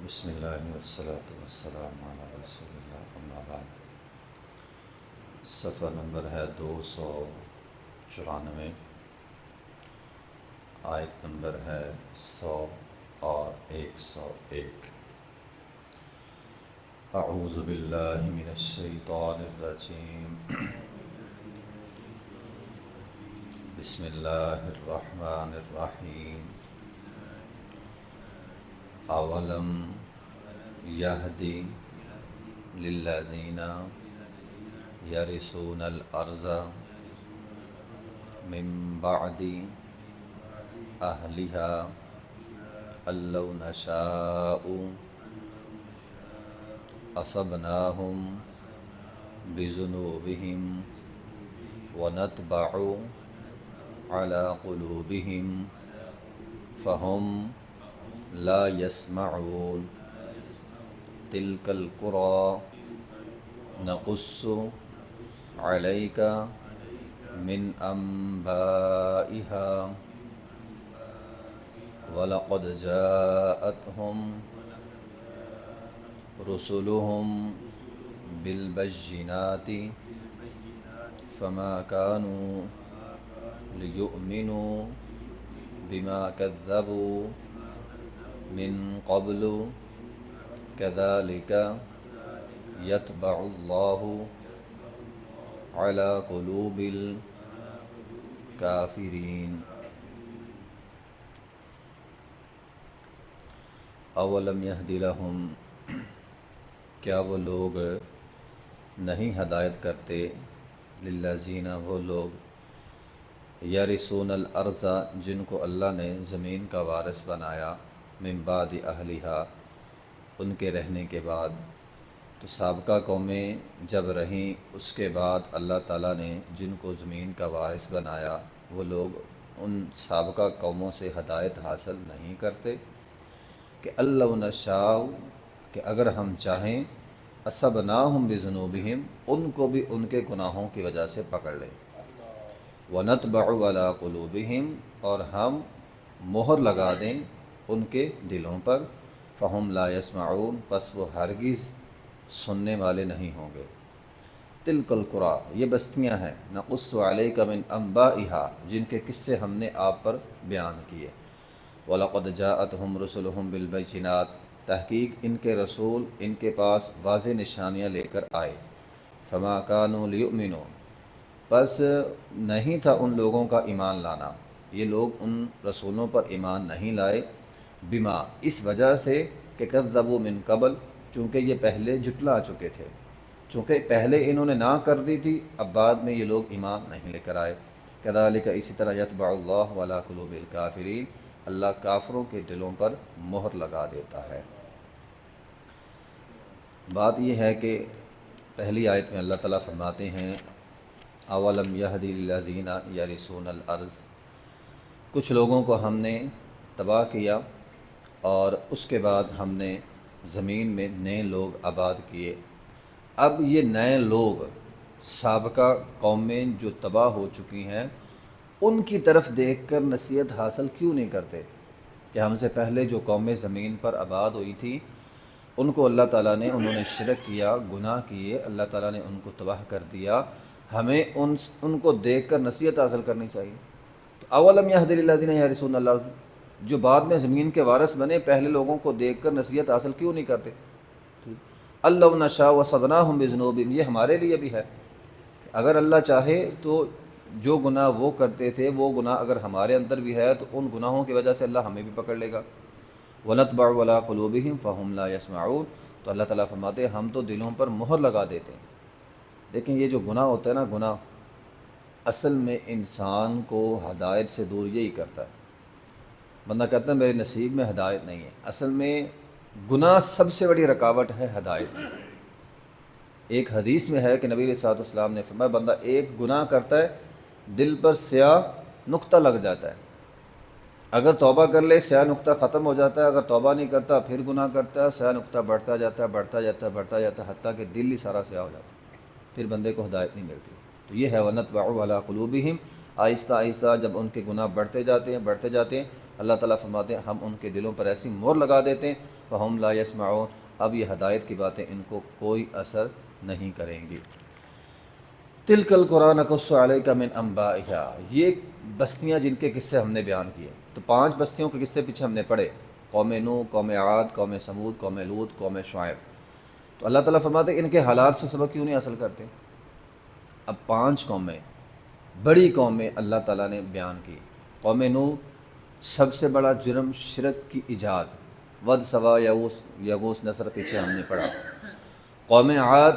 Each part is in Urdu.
بسم اللہ والصلاة والسلام علی رسول اللہ اما بعد۔ صفحہ نمبر ہے 294، آیت نمبر ہے 100 اور 101۔ اعوذ باللہ من الشیطان الرجیم، بسم اللہ الرحمن الرحیم۔ اولم یہدی للذین یرثون الارض من بعد اہلہا ان لو نشاء اصبناہم بذنوبہم ونطبع علی قلوبہم فہم لا يسمعون تلک القری نقص علیک من انبائها وَلَقَدْ جَاءَتْهُمْ رُسُلُهُم بِالْبَيِّنَاتِ فَمَا كَانُوا لِيُؤْمِنُوا بِمَا كَذَّبُوا مِن قَبْلُ كَذَلِكَ يَطْبَعُ اللَّهُ عَلَى قُلُوبِ الْكَافِرِينَ۔ اولم یہدی لہم، کیا وہ لوگ نہیں ہدایت کرتے، للذین، وہ لوگ، یرثون الارض، جن کو اللہ نے زمین کا وارث بنایا، من بعد اہلہا، ان کے رہنے کے بعد۔ تو سابقہ قومیں جب رہیں اس کے بعد اللہ تعالیٰ نے جن کو زمین کا وارث بنایا، وہ لوگ ان سابقہ قوموں سے ہدایت حاصل نہیں کرتے کہ اللہ نشاء، کہ اگر ہم چاہیں، اصبناہم بذنوبہم، ان کو بھی ان کے گناہوں کی وجہ سے پکڑ لیں، ونطبع علی قلوبہم، اور ہم مہر لگا دیں ان کے دلوں پر، فہم لا یسمعون، پس وہ ہرگز سننے والے نہیں ہوں گے۔ تلک القری، یہ بستیاں ہیں، نقص علیک من انبائها، جن کے قصے ہم نے آپ پر بیان کیے۔ وَلَقَدْ جَاءَتْهُمْ رُسُلُهُمْ بِالْبَيِّنَاتِ، تحقیق ان کے رسول ان کے پاس واضح نشانیاں لے کر آئے۔ فَمَا كَانُوا لِيُؤْمِنُوا، پس نہیں تھا ان لوگوں کا ایمان لانا، یہ لوگ ان رسولوں پر ایمان نہیں لائے، بما، اس وجہ سے کہ کذبوا من قبل، چونکہ یہ پہلے جھٹلا چکے تھے، چونکہ پہلے انہوں نے نہ کر دی تھی، اب بعد میں یہ لوگ ایمان نہیں لے کر آئے۔ کذالک، اسی طرح، یطبع اللہ علی قلوب الکافرین، اللہ کافروں کے دلوں پر مہر لگا دیتا ہے۔ بات یہ ہے کہ پہلی آیت میں اللہ تعالیٰ فرماتے ہیں اولم یہدی للذین یرثون الارض، کچھ لوگوں کو ہم نے تباہ کیا اور اس کے بعد ہم نے زمین میں نئے لوگ آباد کیے۔ اب یہ نئے لوگ سابقہ قومیں جو تباہ ہو چکی ہیں ان کی طرف دیکھ کر نصیحت حاصل کیوں نہیں کرتے کہ ہم سے پہلے جو قومیں زمین پر آباد ہوئی تھی ان کو اللہ تعالیٰ نے، انہوں نے شرک کیا، گناہ کیے، اللہ تعالیٰ نے ان کو تباہ کر دیا، ہمیں ان کو دیکھ کر نصیحت حاصل کرنی چاہیے۔ تو اولم یہدی للذین یرثون الارض، جو بعد میں زمین کے وارث بنے، پہلے لوگوں کو دیکھ کر نصیحت حاصل کیوں نہیں کرتے؟ اللہ نشاء وصبناہم بذنوبہم، یہ ہمارے لیے بھی ہے کہ اگر اللہ چاہے تو جو گناہ وہ کرتے تھے وہ گناہ اگر ہمارے اندر بھی ہے تو ان گناہوں کی وجہ سے اللہ ہمیں بھی پکڑ لے گا۔ وَنَطْبَعُ عَلَىٰ قُلُوبِهِمْ فَهُمْ لَا يَسْمَعُونَ، تو اللہ تعالیٰ فرماتے ہیں ہم تو دلوں پر مہر لگا دیتے ہیں۔ لیکن یہ جو گناہ ہوتا ہے نا، گناہ اصل میں انسان کو ہدایت سے دور یہی کرتا ہے۔ بندہ کہتا ہے میرے نصیب میں ہدایت نہیں ہے، اصل میں گناہ سب سے بڑی رکاوٹ ہے ہدایت میں۔ ایک حدیث میں ہے کہ نبی علیہ الصلوۃ والسلام نے فرمایا بندہ ایک گناہ کرتا ہے دل پر سیاہ نقطہ لگ جاتا ہے، اگر توبہ کر لے سیاہ نقطہ ختم ہو جاتا ہے، اگر توبہ نہیں کرتا پھر گناہ کرتا ہے، سیاہ نقطہ بڑھتا جاتا ہے، بڑھتا جاتا ہے، بڑھتا جاتا ہے، حتیٰ کہ دل ہی سارا سیاہ ہو جاتا ہے، پھر بندے کو ہدایت نہیں ملتی۔ تو یہ ہے وَنَطْبَعُ عَلَىٰ قُلُوبِهِمْ، آہستہ آہستہ جب ان کے گناہ بڑھتے جاتے ہیں اللہ تعالیٰ فرماتے ہیں ہم ان کے دلوں پر ایسی مہر لگا دیتے ہیں فہم لا یسمعون، اب یہ ہدایت کی باتیں ان کو کوئی اثر نہیں کریں گی۔ تلک القرآن نقص علیک من انبائہا، یہ بستیاں جن کے قصے ہم نے بیان کیے، تو 5 بستیوں کے قصے پیچھے ہم نے پڑھے، قوم نوح، قوم عاد، قوم ثمود، قوم لوط، قوم شعیب۔ تو اللہ تعالیٰ فرماتے ہیں ان کے حالات سے سبق کیوں نہیں حاصل کرتے؟ اب 5 قومیں، بڑی قومیں اللہ تعالیٰ نے بیان کی۔ قوم نوح، سب سے بڑا جرم شرک کی ایجاد، ود سوا یغوث نصر پیچھے ہم نے پڑھا۔ قوم عاد،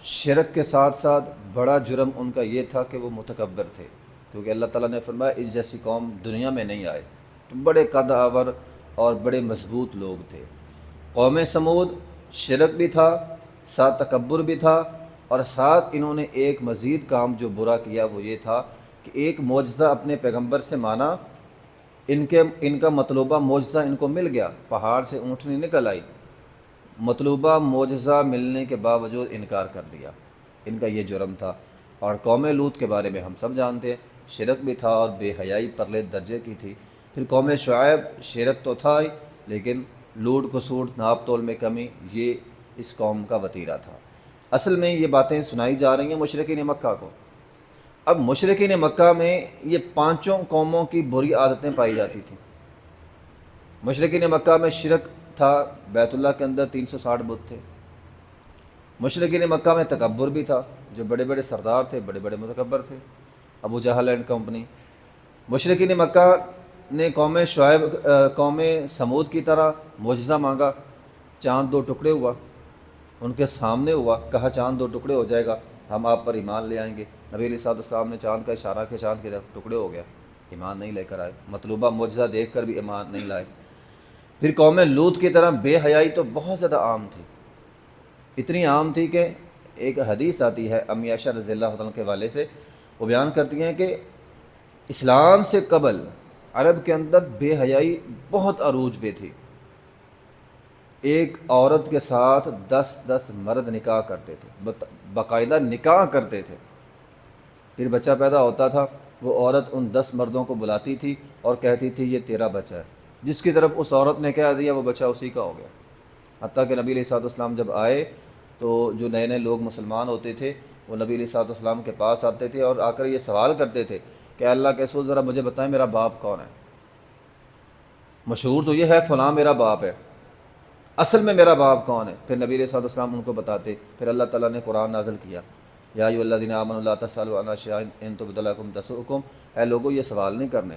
شرک کے ساتھ ساتھ بڑا جرم ان کا یہ تھا کہ وہ متکبر تھے، کیونکہ اللہ تعالیٰ نے فرمایا اس جیسی قوم دنیا میں نہیں آئے، تو بڑے قد آور اور بڑے مضبوط لوگ تھے۔ قوم ثمود، شرک بھی تھا، ساتھ تکبر بھی تھا، اور ساتھ انہوں نے ایک مزید کام جو برا کیا وہ یہ تھا کہ ایک معجزہ اپنے پیغمبر سے مانا، ان کا مطلوبہ معجزہ ان کو مل گیا، پہاڑ سے اونٹنی نکل آئی، مطلوبہ معجزہ ملنے کے باوجود انکار کر دیا، ان کا یہ جرم تھا۔ اور قوم لوط کے بارے میں ہم سب جانتے ہیں، شرک بھی تھا اور بے حیائی پرلے درجے کی تھی۔ پھر قوم شعیب، شرک تو تھا ہی لیکن لوٹ کسوٹ، ناپ تول میں کمی، یہ اس قوم کا وتیرہ تھا۔ اصل میں یہ باتیں سنائی جا رہی ہیں مشرکین مکہ کو۔ اب مشرکین مکہ میں یہ 5 قوموں کی بری عادتیں پائی جاتی تھیں۔ مشرکین مکہ میں شرک تھا، بیت اللہ کے اندر 360 بت تھے۔ مشرکین مکہ میں تکبر بھی تھا، جو بڑے بڑے سردار تھے بڑے بڑے متکبر تھے، ابو جہل اینڈ کمپنی۔ مشرکین مکہ نے قوم ثمود کی طرح معجزہ مانگا، چاند 2 ٹکڑے ہوا، ان کے سامنے ہوا، کہا چاند 2 ٹکڑے ہو جائے گا ہم آپ پر ایمان لے آئیں گے۔ نبی علیہ السلام نے چاند کا اشارہ کیا، چاند کے ٹکڑے ہو گیا، ایمان نہیں لے کر آئے، مطلوبہ معجزہ دیکھ کر بھی ایمان نہیں لائے۔ پھر قوم لوط کی طرح بے حیائی تو بہت زیادہ عام تھی، اتنی عام تھی کہ ایک حدیث آتی ہے امی عائشہ رضی اللہ عنہ کے والے سے، وہ بیان کرتی ہیں کہ اسلام سے قبل عرب کے اندر بے حیائی بہت عروج پہ تھی۔ ایک عورت کے ساتھ 10 مرد نکاح کرتے تھے، باقاعدہ نکاح کرتے تھے، پھر بچہ پیدا ہوتا تھا، وہ عورت ان 10 مردوں کو بلاتی تھی اور کہتی تھی یہ تیرا بچہ ہے، جس کی طرف اس عورت نے کہہ دیا وہ بچہ اسی کا ہو گیا۔ حتیٰ کہ نبی علیہ السلام جب آئے تو جو نئے نئے لوگ مسلمان ہوتے تھے وہ نبی علیہ السلام کے پاس آتے تھے اور آ کر یہ سوال کرتے تھے کہ اللہ کے رسول ذرا مجھے بتائیں میرا باپ کون ہے؟ مشہور تو یہ ہے فلاں میرا باپ ہے، اصل میں میرا باپ کون ہے؟ پھر نبی علیہ السلام ان کو بتاتے، پھر اللہ تعالیٰ نے قرآن نازل کیا، یا ایھا الذین آمنوا لا تسألوا عن اشیاء ان تبد لکم تسؤکم، اے لوگو یہ سوال نہیں کرنے،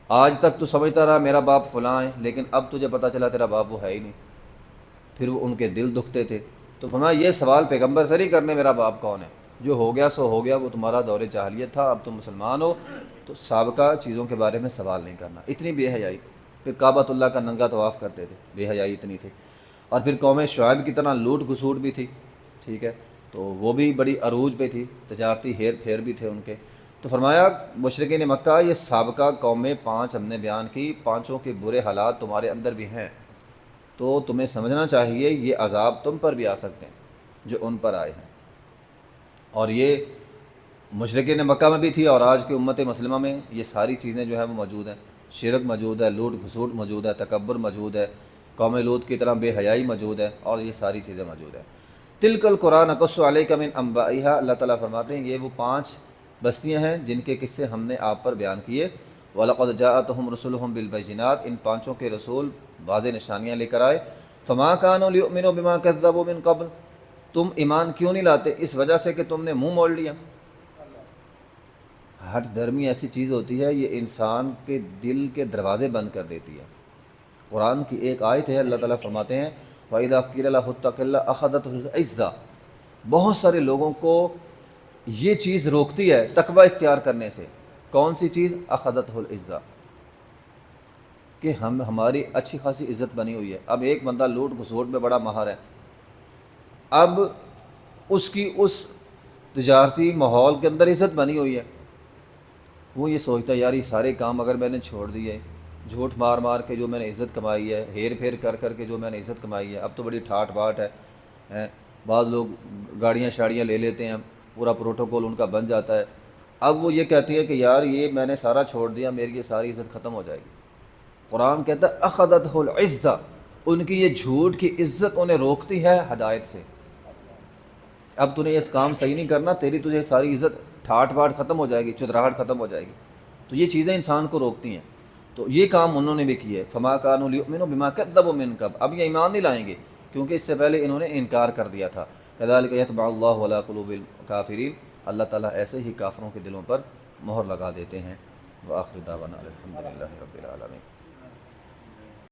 آج تک تو سمجھتا رہا میرا باپ فلاں ہے لیکن اب تجھے پتہ چلا تیرا باپ وہ ہے ہی نہیں۔ پھر وہ ان کے دل دکھتے تھے، تو فرمایا یہ سوال پیغمبر سے نہیں کرنے میرا باپ کون ہے، جو ہو گیا سو ہو گیا، وہ تمہارا دور جاہلیت تھا، اب تم مسلمان ہو تو سابقہ چیزوں کے بارے میں سوال نہیں کرنا۔ اتنی بے حیائی۔ پھر کعبۃ اللہ کا ننگا طواف کرتے تھے، بے حیائی اتنی تھی۔ اور پھر قوم شعیب کی طرح لوٹ گھسوٹ بھی تھی، ٹھیک ہے، تو وہ بھی بڑی عروج پہ تھی، تجارتی ہیر پھیر بھی تھے ان کے۔ تو فرمایا مشرکین مکہ یہ سابقہ قومیں 5 ہم نے بیان کی، 5 کے برے حالات تمہارے اندر بھی ہیں، تو تمہیں سمجھنا چاہیے یہ عذاب تم پر بھی آ سکتے ہیں جو ان پر آئے ہیں۔ اور یہ مشرکین مکہ میں بھی تھی اور آج کی امت مسلمہ میں یہ ساری چیزیں جو ہیں وہ موجود ہیں، شرک موجود ہے، لوٹ گھسوٹ موجود ہے، تکبر موجود ہے، قوم لوط کی طرح بے حیائی موجود ہے، اور یہ ساری چیزیں موجود ہیں۔ تلک القرآن نقص علیک من انبائہا، اللہ تعالیٰ فرماتے ہیں یہ وہ 5 بستیاں ہیں جن کے قصے ہم نے آپ پر بیان کیے۔ وَلَقَدْ جَاءَتْهُمْ رُسُلُهُمْ بِالْبَيِّنَاتِ، ان 5 کے رسول واضح نشانیاں لے کر آئے۔ فَمَا كَانُوا لِيُؤْمِنُوا بِمَا كَذَّبُوا مِن قَبْلُ، تم ایمان کیوں نہیں لاتے؟ اس وجہ سے کہ تم نے منہ موڑ لیا۔ ہٹ دھرمی ایسی چیز ہوتی ہے یہ انسان کے دل کے دروازے بند کر دیتی ہے۔ قرآن کی ایک آیت ہے، اللہ تعالیٰ فرماتے ہیں وَإِذَا قِيلَ لَهُ اتَّقِ اللَّهَ أَخَذَتْهُ الْعِزَّةُ، بہت سارے لوگوں کو یہ چیز روکتی ہے تقوی اختیار کرنے سے۔ کون سی چیز؟ أَخَذَتْهُ الْعِزَّةُ، کہ ہماری اچھی خاصی عزت بنی ہوئی ہے۔ اب ایک بندہ لوٹ گھسوٹ میں بڑا ماہر ہے، اب اس کی اس تجارتی ماحول کے اندر عزت بنی ہوئی ہے، وہ یہ سوچتا ہے یار یہ سارے کام اگر میں نے چھوڑ دیے، جھوٹ مار مار کے جو میں نے عزت کمائی ہے، ہیر پھیر کر کر کے جو میں نے عزت کمائی ہے، اب تو بڑی ٹھاٹ باٹ ہے۔ بعض لوگ گاڑیاں شاڑیاں لے لیتے ہیں، پورا پروٹوکول ان کا بن جاتا ہے، اب وہ یہ کہتی ہے کہ یار یہ میں نے سارا چھوڑ دیا، میری یہ ساری عزت ختم ہو جائے گی۔ قرآن کہتا ہے اخذتہ العزہ، ان کی یہ جھوٹ کی عزت انہیں روکتی ہے ہدایت سے۔ اب تو نے اس کام صحیح نہیں کرنا، تجھے ساری عزت ٹھاٹ باٹ ختم ہو جائے گی، چدراہٹ ختم ہو جائے گی۔ تو یہ چیزیں انسان کو روکتی ہیں، تو یہ کام انہوں نے بھی کیا ہے۔ فما کانوا لیؤمنوا بما کذبوا من قبل، اب یہ ایمان نہیں لائیں گے کیونکہ اس سے پہلے انہوں نے انکار کر دیا تھا۔ کذالک یطبع اللہ علی قلوب الکافرین، اللہ تعالیٰ ایسے ہی کافروں کے دلوں پر مہر لگا دیتے ہیں۔ وآخر دعوانا الحمد للہ رب العالمین۔